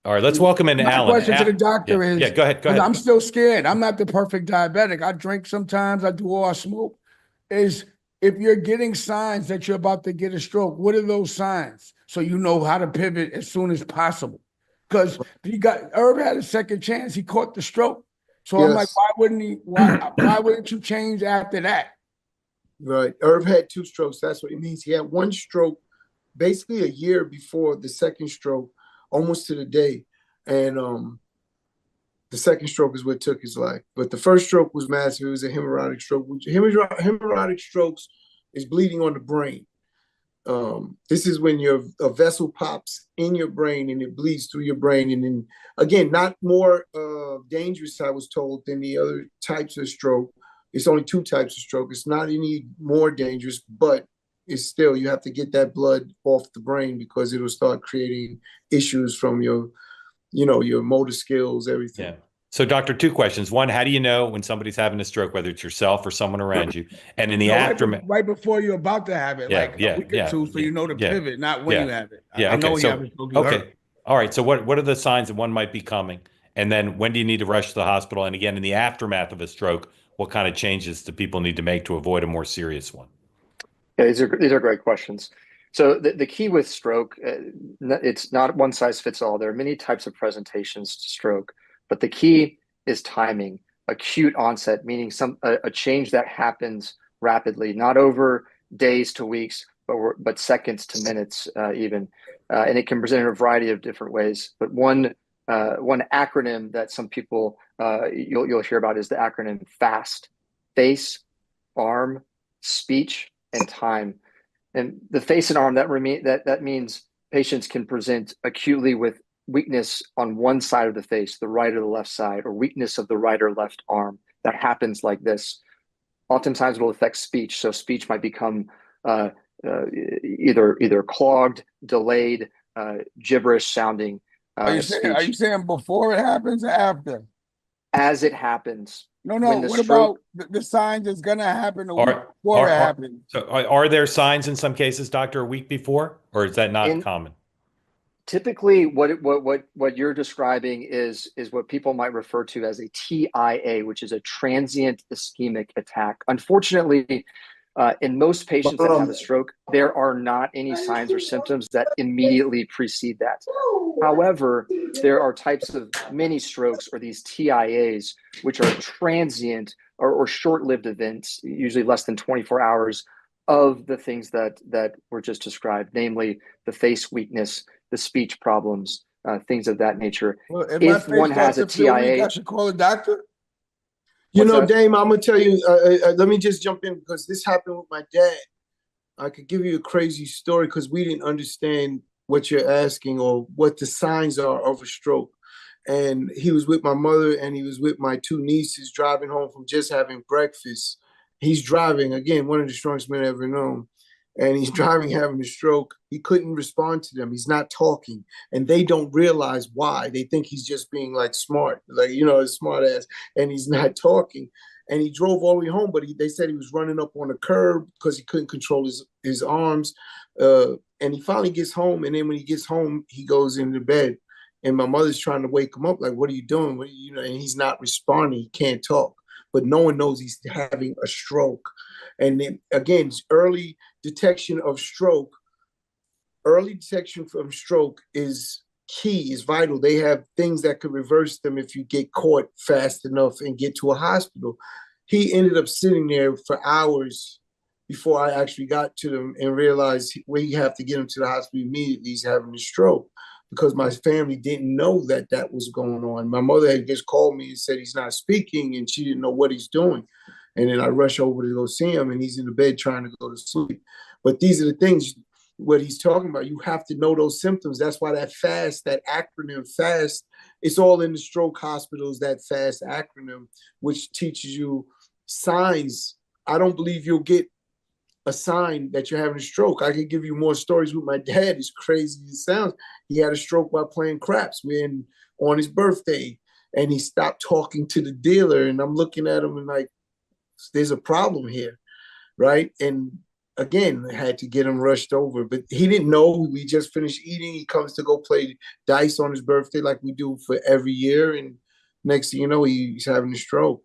All right, let's welcome in My Alan. question to the doctor Yeah, is, go ahead. Go because ahead. I'm still scared. I'm not the perfect diabetic. I drink sometimes. I do all I smoke. Is if you're getting signs that you're about to get a stroke, what are those signs? So you know how to pivot as soon as possible. Because he got Herb had a second chance. He caught the stroke. So I'm like, Yes, why wouldn't he? Why wouldn't you change after that? right. Irv had two strokes. That's what it means. He had one stroke basically a year before the second stroke, almost to the day. And the second stroke is what took his life. But the first stroke was massive. It was a hemorrhagic stroke. Hemorrhagic strokes is bleeding on the brain. This is when a vessel pops in your brain and it bleeds through your brain. And then again, not more dangerous, I was told, than the other types of stroke. It's only two types of stroke. It's not any more dangerous, but it's still, you have to get that blood off the brain because it'll start creating issues from your motor skills, everything. Yeah. So, doctor, two questions. One, how do you know when somebody's having a stroke, whether it's yourself or someone around you? And in the No, aftermath, right before you're about to have it, yeah, like a yeah, week or yeah, two, so yeah, you know to yeah, pivot, not when you yeah, have it. yeah. I know Okay. when you have So, it, so you hurt. okay. All right. So, what are the signs that one might be coming? And then when do you need to rush to the hospital? And again, in the aftermath of a stroke, what kind of changes do people need to make to avoid a more serious one? Yeah, these are great questions. So the key with stroke, it's not one size fits all. There are many types of presentations to stroke, but the key is timing. Acute onset, meaning a change that happens rapidly, not over days to weeks, but seconds to minutes even, and it can present in a variety of different ways. But one acronym that some people you'll hear about is the acronym FAST: face, arm, speech, and time. And the face and arm, that means patients can present acutely with weakness on one side of the face, the right or the left side, or weakness of the right or left arm. That happens like this. Oftentimes it will affect speech. So speech might become uh, either clogged, delayed, gibberish sounding Are you speech saying before it happens or after? as it happens. No, no. When the What stroke about the signs that's gonna happen a week Are before are it are happens? so are there signs in some cases, doctor, a week before, or is that not in common? typically what you're describing is what people might refer to as a TIA, which is a transient ischemic attack. Unfortunately, in most patients that have a stroke, there are not any signs or symptoms that immediately precede that. However, there are types of mini strokes or these TIAs, which are transient or short-lived events, usually less than 24 hours, of the things that were just described, namely the face weakness, the speech problems, things of that nature. Well, if my If face one starts has a to feel weak, I TIA, should call a doctor. what's that? Dame, I'm gonna tell you. Let me just jump in because this happened with my dad. I could give you a crazy story because we didn't understand what you're asking or what the signs are of a stroke. And he was with my mother and he was with my two nieces driving home from just having breakfast. He's driving, again, one of the strongest men I've ever known. And he's driving, having a stroke. He couldn't respond to them. He's not talking. And they don't realize why. They think he's just being like smart, like, a smart ass, and he's not talking. And he drove all the way home, but they said he was running up on a curb because he couldn't control his arms. And he finally gets home. And then when he gets home, he goes into bed. And my mother's trying to wake him up, like, what are you doing? And he's not responding. He can't talk. But no one knows he's having a stroke. And then again, early detection of stroke. Early detection from stroke is key, is vital. They have things that could reverse them if you get caught fast enough and get to a hospital. He ended up sitting there for hours before I actually got to them and realized we have to get him to the hospital immediately. He's having a stroke because my family didn't know that was going on. My mother had just called me and said he's not speaking and she didn't know what he's doing. And then I rush over to go see him and he's in the bed trying to go to sleep. But these are the things, what he's talking about. You have to know those symptoms. That's why that FAST, that acronym FAST, it's all in the stroke hospitals, that FAST acronym, which teaches you signs. I don't believe you'll get a sign that you're having a stroke. I could give you more stories with my dad, as crazy as it sounds. He had a stroke while playing craps on his birthday, and he stopped talking to the dealer. And I'm looking at him and like, there's a problem here, right? And again, had to get him rushed over, but he didn't know. We just finished eating. He comes to go play dice on his birthday like we do for every year. And next thing you know, he's having a stroke.